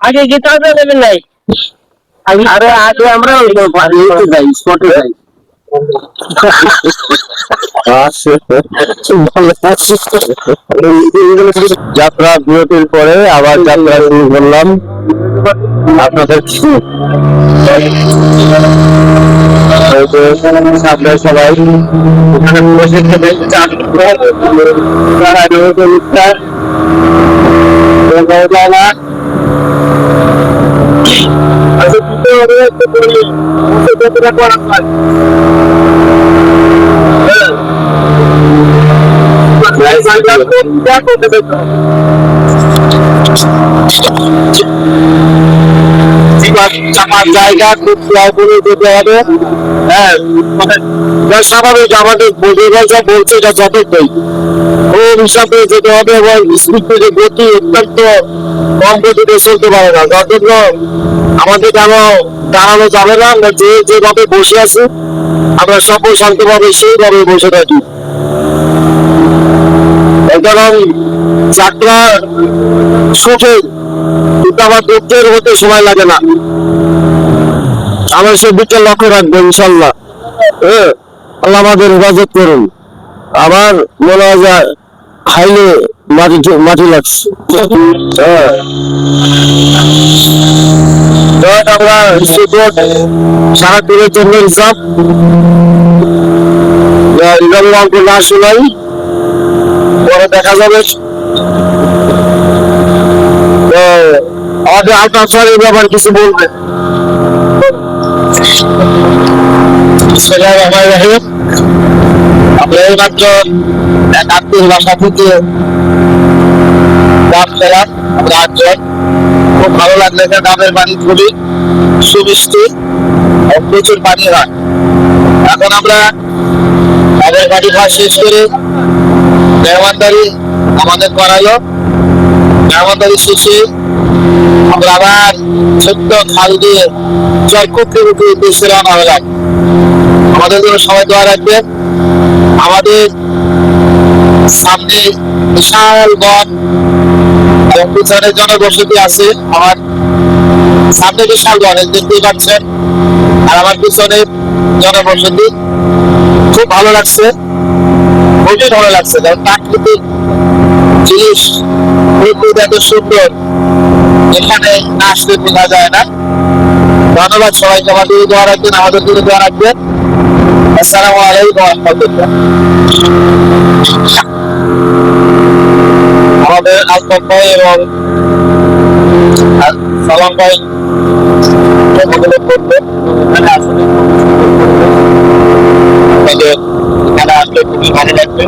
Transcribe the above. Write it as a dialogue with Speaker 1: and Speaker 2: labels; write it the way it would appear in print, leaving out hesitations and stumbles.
Speaker 1: আগে কি তাজা নেবেন নাই? আরে আগে আমরা যাই স্পটে যাই। যাত্রা বিরতির পরে আবার যাত্রা শুরু করলাম আপনাদের সবাই বসে খেতে চাপার জায়গা খুব করে যেতে হবে। হ্যাঁ, স্বাভাবিক আমাদের বলছে এটা যতটাই ওই হিসাবে যেতে হবে এবং স্পিড গতি অত্যন্ত কম গতিতে চলতে পারে না, যার জন্য আমাদের কেন দাঁড়ানো যাবে না। আমরা যেভাবে বসে আছি আমরা সব শান্তভাবে সেইভাবে বসে থাকি, কারণ যাত্রা সুখে কিন্তু আমার দুঃখের হতে সময় লাগে না। আমরা সে দিকে লক্ষ্য রাখবো ইনশাল্লাহ। আল্লাহ আমাদের হেফাজত করুন। আমার মনে হয় যে হাইলে মাটি লাগছে। আমরা সারা দিনের জন্য হিসাব অঙ্ক না শোনাই, পরে দেখা যাবে। আমাদের আলতাফ স্যার এই ব্যাপারে কিছু বলবে। আমরা এইমাত্র এক আত্মীয় বাসা থেকে ডাব খেলাম, আমরা 8 জন। খুব ভালো লাগলো। ডাবের পানি খুবই সুমিষ্টি, প্রচুর পানি হয়। এখন আমরা ডাবের পানি খাওয়া শেষ করে মেহমানদারি আমাদের করালো। মেহমানদারি শেষে আমরা আবার ছোট্ট খাল দিয়ে জলকুপড়ে উঠে উদ্দেশ্যে রওনা হলাম। আমাদের জন্য সবাই দোয়া রাখবেন। আমাদের সামনে বিশাল বন এবং পিছনে জনবসতি আছে। আমার সামনে বিশাল বন দেখতেই পাচ্ছেন, আর আমার পিছনে জনবসতি। খুব ভালো লাগছে, খুবই ভালো লাগছে, কারণ প্রাকৃতিক জিনিস এত সুন্দর, এখানে না আসলে বোঝা যায় না। ধন্যবাদ সবাইকে। আমাদের দোয়া রাখবেন, আমাদের জন্য দোয়া রাখবেন। আসসালামু আলাইকুম ওয়া রাহমাতুল্লাহ। আমাদের আলতাফ ভাই এবং সালাম ভাই এখানে আসলে খুবই ভালো লাগবে।